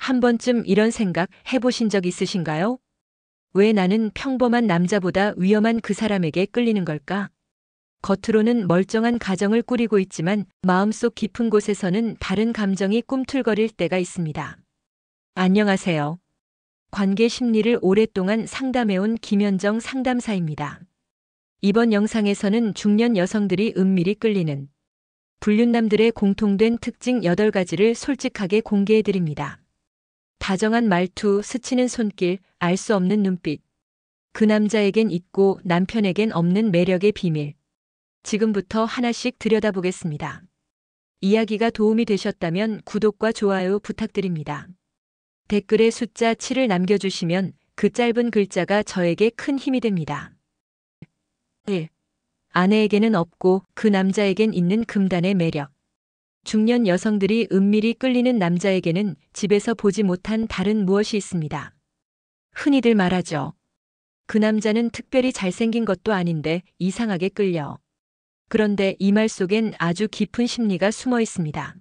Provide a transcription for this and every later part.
한 번쯤 이런 생각 해보신 적 있으신가요? 왜 나는 평범한 남자보다 위험한 그 사람에게 끌리는 걸까? 겉으로는 멀쩡한 가정을 꾸리고 있지만 마음속 깊은 곳에서는 다른 감정이 꿈틀거릴 때가 있습니다. 안녕하세요. 관계 심리를 오랫동안 상담해온 김현정 상담사입니다. 이번 영상에서는 중년 여성들이 은밀히 끌리는 불륜남들의 공통된 특징 8가지를 솔직하게 공개해드립니다. 다정한 말투, 스치는 손길, 알 수 없는 눈빛. 그 남자에겐 있고 남편에겐 없는 매력의 비밀. 지금부터 하나씩 들여다보겠습니다. 이야기가 도움이 되셨다면 구독과 좋아요 부탁드립니다. 댓글에 숫자 7을 남겨주시면 그 짧은 글자가 저에게 큰 힘이 됩니다. 1. 아내에게는 없고 그 남자에겐 있는 금단의 매력. 중년 여성들이 은밀히 끌리는 남자에게는 집에서 보지 못한 다른 무엇이 있습니다. 흔히들 말하죠. 그 남자는 특별히 잘생긴 것도 아닌데 이상하게 끌려. 그런데 이 말 속엔 아주 깊은 심리가 숨어 있습니다.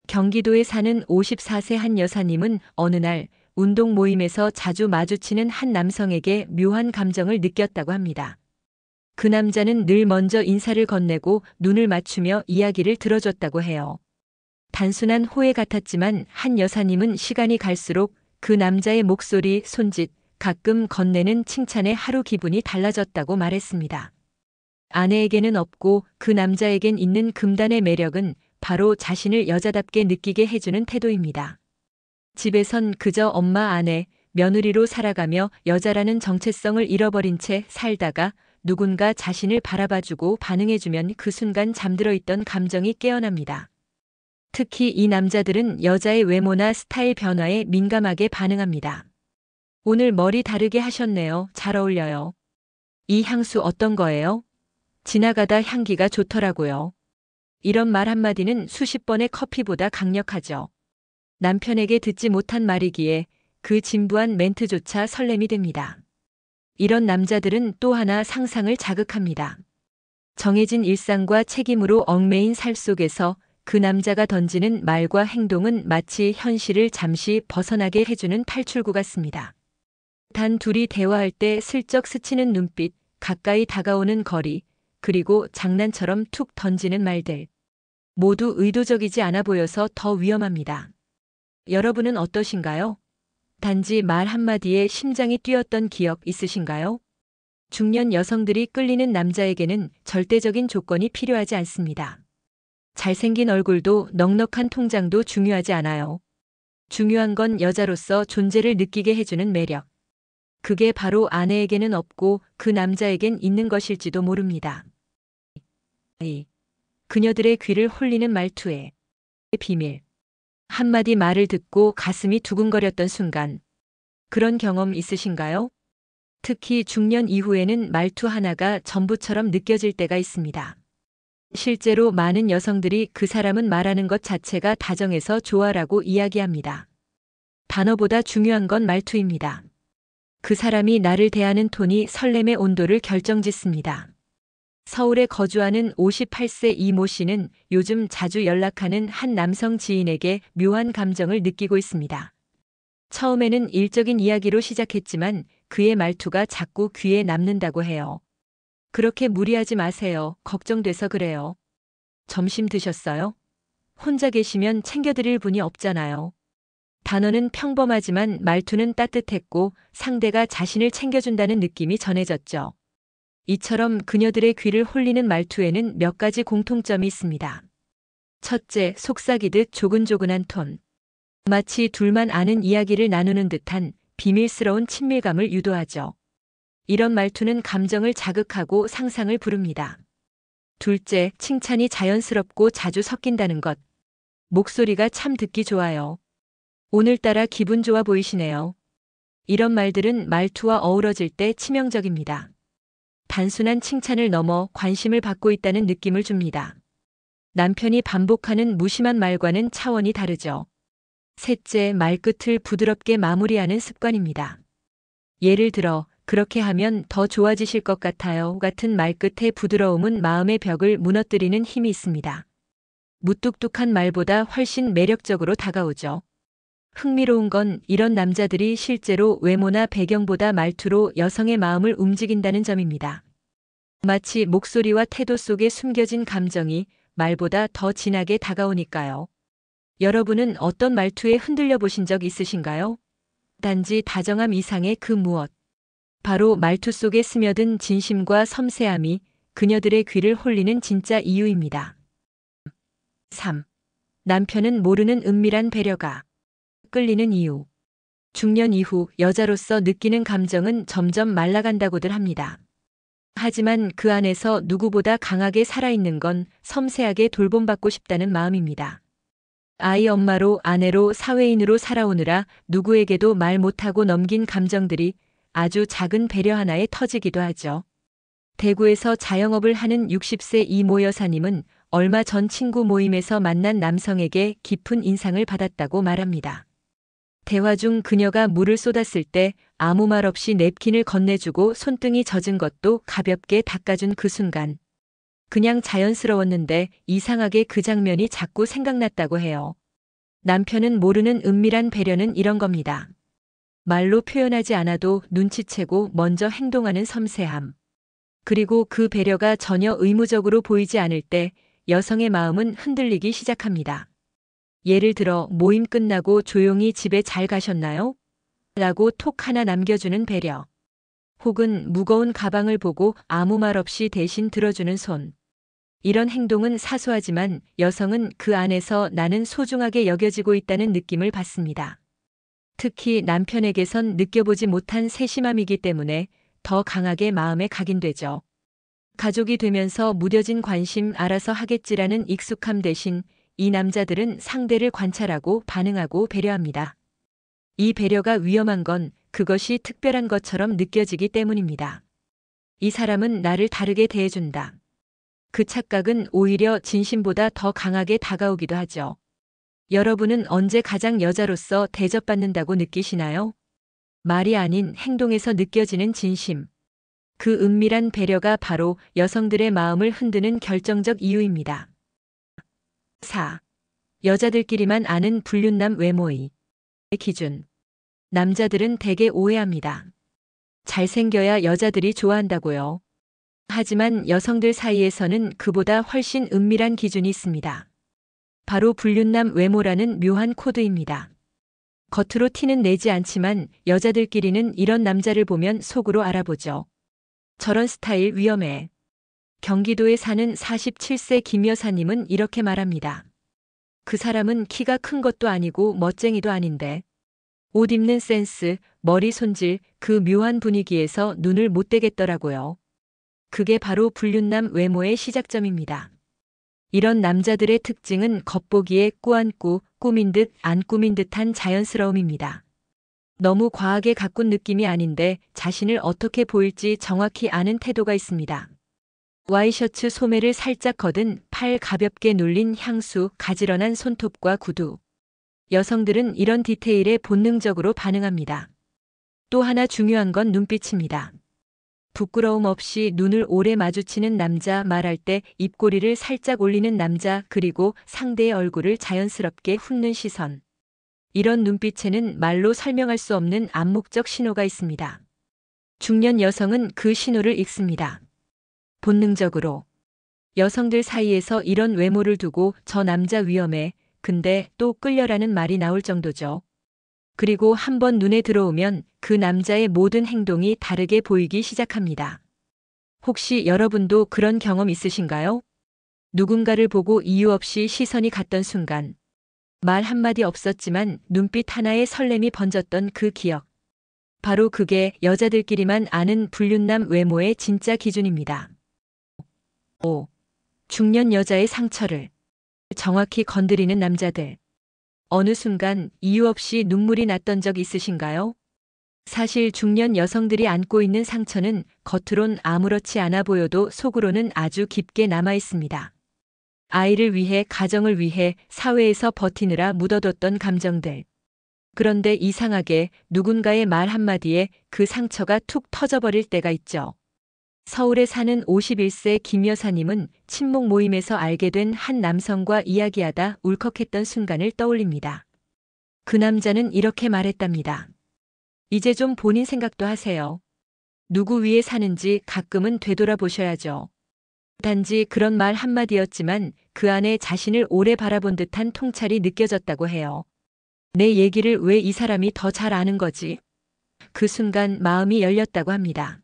경기도에 사는 54세 한 여사님은 어느 날 운동 모임에서 자주 마주치는 한 남성에게 묘한 감정을 느꼈다고 합니다. 그 남자는 늘 먼저 인사를 건네고 눈을 맞추며 이야기를 들어줬다고 해요. 단순한 호혜 같았지만 한 여사님은 시간이 갈수록 그 남자의 목소리, 손짓, 가끔 건네는 칭찬에 하루 기분이 달라졌다고 말했습니다. 아내에게는 없고 그 남자에겐 있는 금단의 매력은 바로 자신을 여자답게 느끼게 해주는 태도입니다. 집에선 그저 엄마, 아내, 며느리로 살아가며 여자라는 정체성을 잃어버린 채 살다가 누군가 자신을 바라봐주고 반응해주면 그 순간 잠들어 있던 감정이 깨어납니다. 특히 이 남자들은 여자의 외모나 스타일 변화에 민감하게 반응합니다. 오늘 머리 다르게 하셨네요. 잘 어울려요. 이 향수 어떤 거예요? 지나가다 향기가 좋더라고요. 이런 말 한마디는 수십 번의 커피보다 강력하죠. 남편에게 듣지 못한 말이기에 그 진부한 멘트조차 설렘이 됩니다. 이런 남자들은 또 하나 상상을 자극합니다. 정해진 일상과 책임으로 얽매인 살 속에서 그 남자가 던지는 말과 행동은 마치 현실을 잠시 벗어나게 해주는 탈출구 같습니다. 단 둘이 대화할 때 슬쩍 스치는 눈빛, 가까이 다가오는 거리, 그리고 장난처럼 툭 던지는 말들. 모두 의도적이지 않아 보여서 더 위험합니다. 여러분은 어떠신가요? 단지 말 한마디에 심장이 뛰었던 기억 있으신가요? 중년 여성들이 끌리는 남자에게는 절대적인 조건이 필요하지 않습니다. 잘생긴 얼굴도 넉넉한 통장도 중요하지 않아요. 중요한 건 여자로서 존재를 느끼게 해주는 매력. 그게 바로 아내에게는 없고 그 남자에겐 있는 것일지도 모릅니다. 2. 그녀들의 귀를 홀리는 말투에 비밀. 한마디 말을 듣고 가슴이 두근거렸던 순간. 그런 경험 있으신가요? 특히 중년 이후에는 말투 하나가 전부처럼 느껴질 때가 있습니다. 실제로 많은 여성들이 그 사람은 말하는 것 자체가 다정해서 좋아라고 이야기합니다. 단어보다 중요한 건 말투입니다. 그 사람이 나를 대하는 톤이 설렘의 온도를 결정짓습니다. 서울에 거주하는 58세 이모 씨는 요즘 자주 연락하는 한 남성 지인에게 묘한 감정을 느끼고 있습니다. 처음에는 일적인 이야기로 시작했지만 그의 말투가 자꾸 귀에 남는다고 해요. 그렇게 무리하지 마세요. 걱정돼서 그래요. 점심 드셨어요? 혼자 계시면 챙겨드릴 분이 없잖아요. 단어는 평범하지만 말투는 따뜻했고 상대가 자신을 챙겨준다는 느낌이 전해졌죠. 이처럼 그녀들의 귀를 홀리는 말투에는 몇 가지 공통점이 있습니다. 첫째, 속삭이듯 조근조근한 톤. 마치 둘만 아는 이야기를 나누는 듯한 비밀스러운 친밀감을 유도하죠. 이런 말투는 감정을 자극하고 상상을 부릅니다. 둘째, 칭찬이 자연스럽고 자주 섞인다는 것. 목소리가 참 듣기 좋아요. 오늘따라 기분 좋아 보이시네요. 이런 말들은 말투와 어우러질 때 치명적입니다. 단순한 칭찬을 넘어 관심을 받고 있다는 느낌을 줍니다. 남편이 반복하는 무심한 말과는 차원이 다르죠. 셋째, 말끝을 부드럽게 마무리하는 습관입니다. 예를 들어, 그렇게 하면 더 좋아지실 것 같아요 같은 말끝의 부드러움은 마음의 벽을 무너뜨리는 힘이 있습니다. 무뚝뚝한 말보다 훨씬 매력적으로 다가오죠. 흥미로운 건 이런 남자들이 실제로 외모나 배경보다 말투로 여성의 마음을 움직인다는 점입니다. 마치 목소리와 태도 속에 숨겨진 감정이 말보다 더 진하게 다가오니까요. 여러분은 어떤 말투에 흔들려 보신 적 있으신가요? 단지 다정함 이상의 그 무엇. 바로 말투 속에 스며든 진심과 섬세함이 그녀들의 귀를 홀리는 진짜 이유입니다. 3. 남편은 모르는 은밀한 배려가 끌리는 이유. 중년 이후 여자로서 느끼는 감정은 점점 말라간다고들 합니다. 하지만 그 안에서 누구보다 강하게 살아있는 건 섬세하게 돌봄받고 싶다는 마음입니다. 아이 엄마로 아내로 사회인으로 살아오느라 누구에게도 말 못하고 넘긴 감정들이 아주 작은 배려 하나에 터지기도 하죠. 대구에서 자영업을 하는 60세 이모 여사님은 얼마 전 친구 모임에서 만난 남성에게 깊은 인상을 받았다고 말합니다. 대화 중 그녀가 물을 쏟았을 때 아무 말 없이 냅킨을 건네주고 손등이 젖은 것도 가볍게 닦아준 그 순간. 그냥 자연스러웠는데 이상하게 그 장면이 자꾸 생각났다고 해요. 남편은 모르는 은밀한 배려는 이런 겁니다. 말로 표현하지 않아도 눈치채고 먼저 행동하는 섬세함. 그리고 그 배려가 전혀 의무적으로 보이지 않을 때 여성의 마음은 흔들리기 시작합니다. 예를 들어 모임 끝나고 조용히 집에 잘 가셨나요? 라고 톡 하나 남겨주는 배려. 혹은 무거운 가방을 보고 아무 말 없이 대신 들어주는 손. 이런 행동은 사소하지만 여성은 그 안에서 나는 소중하게 여겨지고 있다는 느낌을 받습니다. 특히 남편에게선 느껴보지 못한 세심함이기 때문에 더 강하게 마음에 각인되죠. 가족이 되면서 무뎌진 관심 알아서 하겠지라는 익숙함 대신 이 남자들은 상대를 관찰하고 반응하고 배려합니다. 이 배려가 위험한 건 그것이 특별한 것처럼 느껴지기 때문입니다. 이 사람은 나를 다르게 대해준다. 그 착각은 오히려 진심보다 더 강하게 다가오기도 하죠. 여러분은 언제 가장 여자로서 대접받는다고 느끼시나요? 말이 아닌 행동에서 느껴지는 진심. 그 은밀한 배려가 바로 여성들의 마음을 흔드는 결정적 이유입니다. 4. 여자들끼리만 아는 불륜남 외모의 기준. 남자들은 대개 오해합니다. 잘생겨야 여자들이 좋아한다고요. 하지만 여성들 사이에서는 그보다 훨씬 은밀한 기준이 있습니다. 바로 불륜남 외모라는 묘한 코드입니다. 겉으로 티는 내지 않지만 여자들끼리는 이런 남자를 보면 속으로 알아보죠. 저런 스타일 위험해. 경기도에 사는 47세 김 여사님은 이렇게 말합니다. 그 사람은 키가 큰 것도 아니고 멋쟁이도 아닌데 옷 입는 센스, 머리 손질, 그 묘한 분위기에서 눈을 못 떼겠더라고요. 그게 바로 불륜남 외모의 시작점입니다. 이런 남자들의 특징은 겉보기에 꾸안꾸, 꾸민 듯 안 꾸민 듯한 자연스러움입니다. 너무 과하게 가꾼 느낌이 아닌데 자신을 어떻게 보일지 정확히 아는 태도가 있습니다. 와이셔츠 소매를 살짝 걷은 팔 가볍게 눌린 향수, 가지런한 손톱과 구두. 여성들은 이런 디테일에 본능적으로 반응합니다. 또 하나 중요한 건 눈빛입니다. 부끄러움 없이 눈을 오래 마주치는 남자, 말할 때 입꼬리를 살짝 올리는 남자, 그리고 상대의 얼굴을 자연스럽게 훑는 시선. 이런 눈빛에는 말로 설명할 수 없는 암묵적 신호가 있습니다. 중년 여성은 그 신호를 읽습니다. 본능적으로. 여성들 사이에서 이런 외모를 두고 저 남자 위험해, 근데 또 끌려라는 말이 나올 정도죠. 그리고 한번 눈에 들어오면 그 남자의 모든 행동이 다르게 보이기 시작합니다. 혹시 여러분도 그런 경험 있으신가요? 누군가를 보고 이유 없이 시선이 갔던 순간. 말 한마디 없었지만 눈빛 하나에 설렘이 번졌던 그 기억. 바로 그게 여자들끼리만 아는 불륜남 외모의 진짜 기준입니다. 5. 중년 여자의 상처를 정확히 건드리는 남자들. 어느 순간 이유 없이 눈물이 났던 적 있으신가요? 사실 중년 여성들이 안고 있는 상처는 겉으론 아무렇지 않아 보여도 속으로는 아주 깊게 남아 있습니다. 아이를 위해, 가정을 위해 사회에서 버티느라 묻어뒀던 감정들. 그런데 이상하게 누군가의 말 한마디에 그 상처가 툭 터져버릴 때가 있죠. 서울에 사는 51세 김 여사님은 친목 모임에서 알게 된 한 남성과 이야기하다 울컥했던 순간을 떠올립니다. 그 남자는 이렇게 말했답니다. 이제 좀 본인 생각도 하세요. 누구 위에 사는지 가끔은 되돌아보셔야죠. 단지 그런 말 한마디였지만 그 안에 자신을 오래 바라본 듯한 통찰이 느껴졌다고 해요. 내 얘기를 왜 이 사람이 더 잘 아는 거지? 그 순간 마음이 열렸다고 합니다.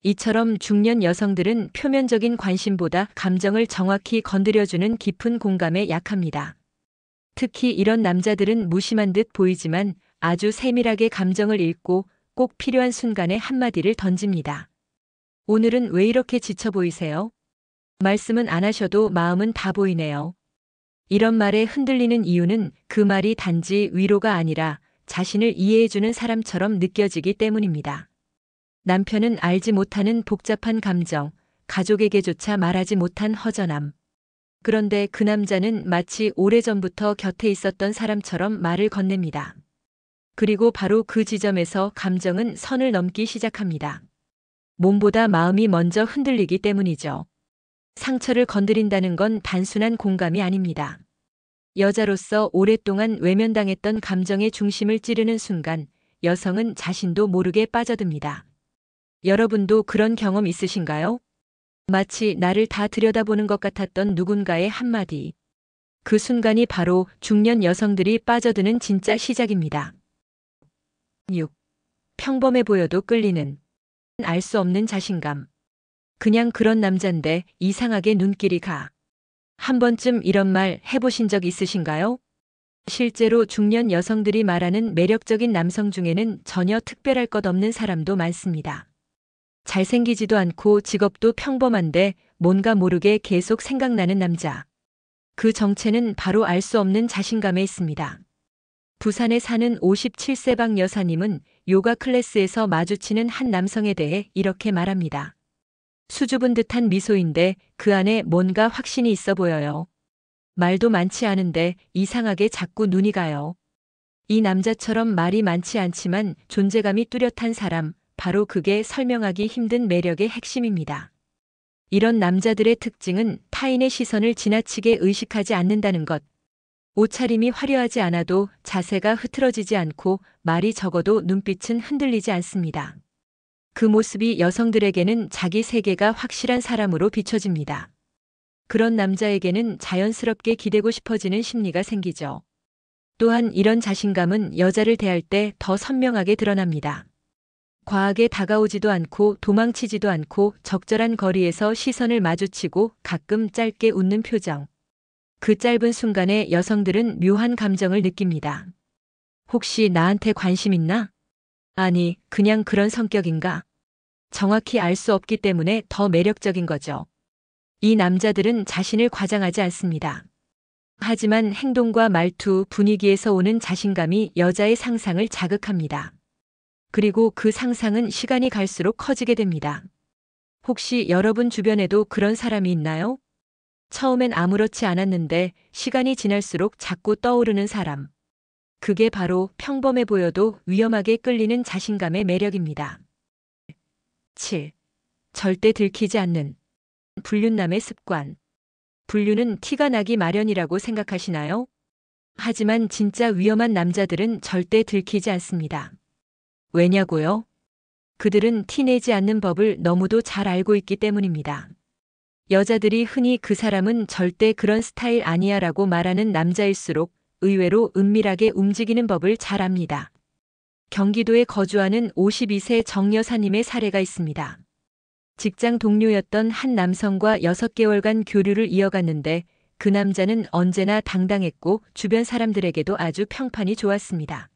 이처럼 중년 여성들은 표면적인 관심보다 감정을 정확히 건드려주는 깊은 공감에 약합니다. 특히 이런 남자들은 무심한 듯 보이지만 아주 세밀하게 감정을 읽고 꼭 필요한 순간에 한마디를 던집니다. 오늘은 왜 이렇게 지쳐 보이세요? 말씀은 안 하셔도 마음은 다 보이네요. 이런 말에 흔들리는 이유는 그 말이 단지 위로가 아니라 자신을 이해해주는 사람처럼 느껴지기 때문입니다. 남편은 알지 못하는 복잡한 감정, 가족에게조차 말하지 못한 허전함. 그런데 그 남자는 마치 오래전부터 곁에 있었던 사람처럼 말을 건넵니다. 그리고 바로 그 지점에서 감정은 선을 넘기 시작합니다. 몸보다 마음이 먼저 흔들리기 때문이죠. 상처를 건드린다는 건 단순한 공감이 아닙니다. 여자로서 오랫동안 외면당했던 감정의 중심을 찌르는 순간 여성은 자신도 모르게 빠져듭니다. 여러분도 그런 경험 있으신가요? 마치 나를 다 들여다보는 것 같았던 누군가의 한마디. 그 순간이 바로 중년 여성들이 빠져드는 진짜 시작입니다. 6. 평범해 보여도 끌리는. 알 수 없는 자신감. 그냥 그런 남잔데 이상하게 눈길이 가. 한 번쯤 이런 말 해보신 적 있으신가요? 실제로 중년 여성들이 말하는 매력적인 남성 중에는 전혀 특별할 것 없는 사람도 많습니다. 잘생기지도 않고 직업도 평범한데 뭔가 모르게 계속 생각나는 남자. 그 정체는 바로 알 수 없는 자신감에 있습니다. 부산에 사는 57세방 여사님은 요가 클래스에서 마주치는 한 남성에 대해 이렇게 말합니다. 수줍은 듯한 미소인데 그 안에 뭔가 확신이 있어 보여요. 말도 많지 않은데 이상하게 자꾸 눈이 가요. 이 남자처럼 말이 많지 않지만 존재감이 뚜렷한 사람, 바로 그게 설명하기 힘든 매력의 핵심입니다. 이런 남자들의 특징은 타인의 시선을 지나치게 의식하지 않는다는 것. 옷차림이 화려하지 않아도 자세가 흐트러지지 않고 말이 적어도 눈빛은 흔들리지 않습니다. 그 모습이 여성들에게는 자기 세계가 확실한 사람으로 비춰집니다. 그런 남자에게는 자연스럽게 기대고 싶어지는 심리가 생기죠. 또한 이런 자신감은 여자를 대할 때 더 선명하게 드러납니다. 과하게 다가오지도 않고 도망치지도 않고 적절한 거리에서 시선을 마주치고 가끔 짧게 웃는 표정. 그 짧은 순간에 여성들은 묘한 감정을 느낍니다. 혹시 나한테 관심 있나? 아니, 그냥 그런 성격인가? 정확히 알 수 없기 때문에 더 매력적인 거죠. 이 남자들은 자신을 과장하지 않습니다. 하지만 행동과 말투, 분위기에서 오는 자신감이 여자의 상상을 자극합니다. 그리고 그 상상은 시간이 갈수록 커지게 됩니다. 혹시 여러분 주변에도 그런 사람이 있나요? 처음엔 아무렇지 않았는데 시간이 지날수록 자꾸 떠오르는 사람. 그게 바로 평범해 보여도 위험하게 끌리는 자신감의 매력입니다. 7. 절대 들키지 않는 불륜남의 습관. 불륜은 티가 나기 마련이라고 생각하시나요? 하지만 진짜 위험한 남자들은 절대 들키지 않습니다. 왜냐고요? 그들은 티내지 않는 법을 너무도 잘 알고 있기 때문입니다. 여자들이 흔히 그 사람은 절대 그런 스타일 아니야 라고 말하는 남자일수록 의외로 은밀하게 움직이는 법을 잘 압니다. 경기도에 거주하는 52세 정 여사님의 사례가 있습니다. 직장 동료였던 한 남성과 6개월간 교류를 이어갔는데 그 남자는 언제나 당당했고 주변 사람들에게도 아주 평판이 좋았습니다.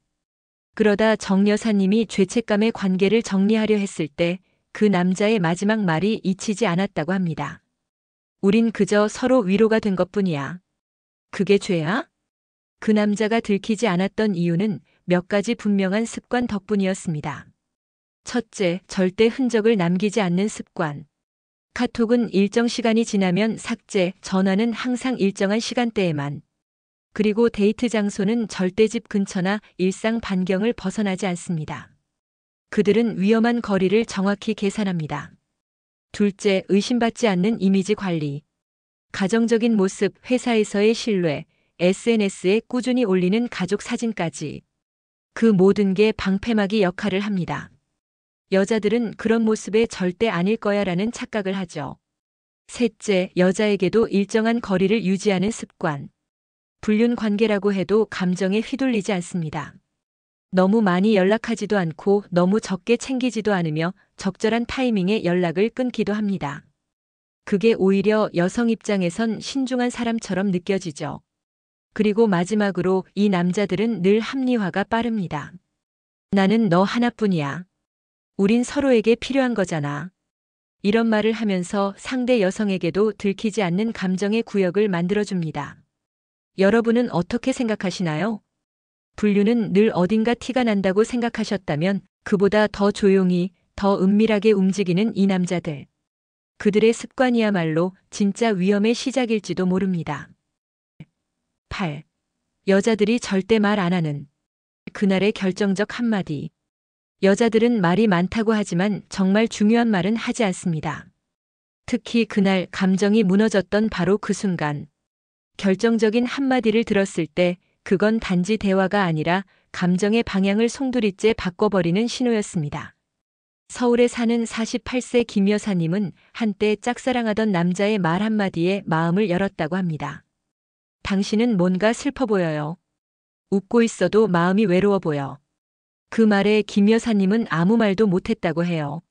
그러다 정 여사님이 죄책감의 관계를 정리하려 했을 때 그 남자의 마지막 말이 잊히지 않았다고 합니다. 우린 그저 서로 위로가 된 것뿐이야. 그게 죄야? 그 남자가 들키지 않았던 이유는 몇 가지 분명한 습관 덕분이었습니다. 첫째, 절대 흔적을 남기지 않는 습관. 카톡은 일정 시간이 지나면 삭제, 전화는 항상 일정한 시간대에만. 그리고 데이트 장소는 절대 집 근처나 일상 반경을 벗어나지 않습니다. 그들은 위험한 거리를 정확히 계산합니다. 둘째, 의심받지 않는 이미지 관리. 가정적인 모습, 회사에서의 신뢰, SNS에 꾸준히 올리는 가족 사진까지. 그 모든 게 방패막이 역할을 합니다. 여자들은 그런 모습에 절대 아닐 거야라는 착각을 하죠. 셋째, 여자에게도 일정한 거리를 유지하는 습관. 불륜 관계라고 해도 감정에 휘둘리지 않습니다. 너무 많이 연락하지도 않고 너무 적게 챙기지도 않으며 적절한 타이밍에 연락을 끊기도 합니다. 그게 오히려 여성 입장에선 신중한 사람처럼 느껴지죠. 그리고 마지막으로 이 남자들은 늘 합리화가 빠릅니다. 나는 너 하나뿐이야. 우린 서로에게 필요한 거잖아. 이런 말을 하면서 상대 여성에게도 들키지 않는 감정의 구역을 만들어줍니다. 여러분은 어떻게 생각하시나요? 불륜은 늘 어딘가 티가 난다고 생각하셨다면 그보다 더 조용히, 더 은밀하게 움직이는 이 남자들. 그들의 습관이야말로 진짜 위험의 시작일지도 모릅니다. 8. 여자들이 절대 말 안 하는 그날의 결정적 한마디. 여자들은 말이 많다고 하지만 정말 중요한 말은 하지 않습니다. 특히 그날 감정이 무너졌던 바로 그 순간. 결정적인 한마디를 들었을 때 그건 단지 대화가 아니라 감정의 방향을 송두리째 바꿔버리는 신호였습니다. 서울에 사는 48세 김 여사님은 한때 짝사랑하던 남자의 말 한마디에 마음을 열었다고 합니다. 당신은 뭔가 슬퍼 보여요. 웃고 있어도 마음이 외로워 보여. 그 말에 김 여사님은 아무 말도 못했다고 해요.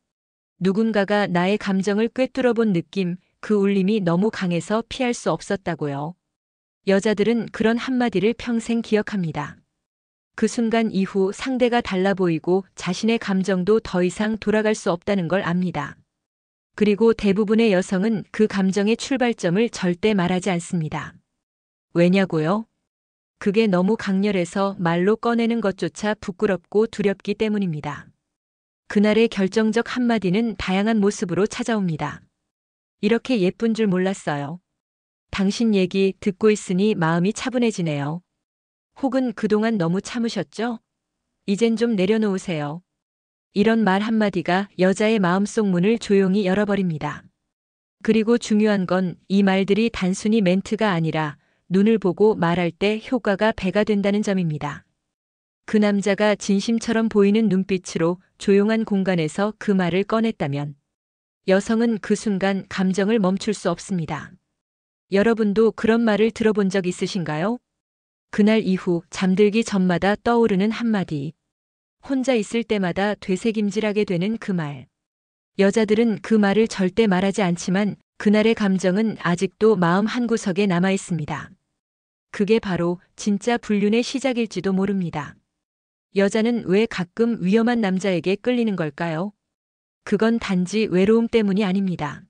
누군가가 나의 감정을 꿰뚫어 본 느낌, 그 울림이 너무 강해서 피할 수 없었다고요. 여자들은 그런 한마디를 평생 기억합니다. 그 순간 이후 상대가 달라 보이고 자신의 감정도 더 이상 돌아갈 수 없다는 걸 압니다. 그리고 대부분의 여성은 그 감정의 출발점을 절대 말하지 않습니다. 왜냐고요? 그게 너무 강렬해서 말로 꺼내는 것조차 부끄럽고 두렵기 때문입니다. 그날의 결정적 한마디는 다양한 모습으로 찾아옵니다. 이렇게 예쁜 줄 몰랐어요. 당신 얘기 듣고 있으니 마음이 차분해지네요. 혹은 그동안 너무 참으셨죠? 이젠 좀 내려놓으세요. 이런 말 한마디가 여자의 마음속 문을 조용히 열어버립니다. 그리고 중요한 건 이 말들이 단순히 멘트가 아니라 눈을 보고 말할 때 효과가 배가 된다는 점입니다. 그 남자가 진심처럼 보이는 눈빛으로 조용한 공간에서 그 말을 꺼냈다면 여성은 그 순간 감정을 멈출 수 없습니다. 여러분도 그런 말을 들어본 적 있으신가요? 그날 이후 잠들기 전마다 떠오르는 한마디. 혼자 있을 때마다 되새김질하게 되는 그 말. 여자들은 그 말을 절대 말하지 않지만 그날의 감정은 아직도 마음 한구석에 남아 있습니다. 그게 바로 진짜 불륜의 시작일지도 모릅니다. 여자는 왜 가끔 위험한 남자에게 끌리는 걸까요? 그건 단지 외로움 때문이 아닙니다.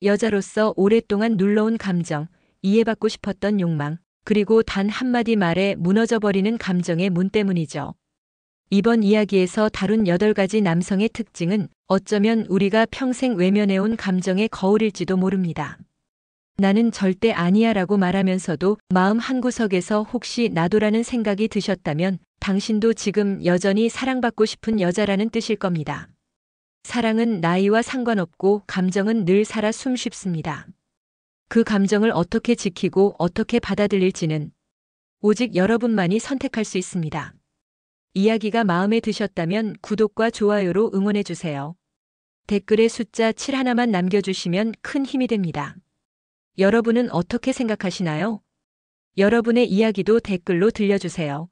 여자로서 오랫동안 눌러온 감정, 이해받고 싶었던 욕망, 그리고 단 한마디 말에 무너져버리는 감정의 문 때문이죠. 이번 이야기에서 다룬 8가지 남성의 특징은 어쩌면 우리가 평생 외면해온 감정의 거울일지도 모릅니다. 나는 절대 아니야 라고 말하면서도 마음 한구석에서 혹시 나도라는 생각이 드셨다면 당신도 지금 여전히 사랑받고 싶은 여자라는 뜻일 겁니다. 사랑은 나이와 상관없고 감정은 늘 살아 숨 쉽습니다. 그 감정을 어떻게 지키고 어떻게 받아들일지는 오직 여러분만이 선택할 수 있습니다. 이야기가 마음에 드셨다면 구독과 좋아요로 응원해주세요. 댓글에 숫자 7 하나만 남겨주시면 큰 힘이 됩니다. 여러분은 어떻게 생각하시나요? 여러분의 이야기도 댓글로 들려주세요.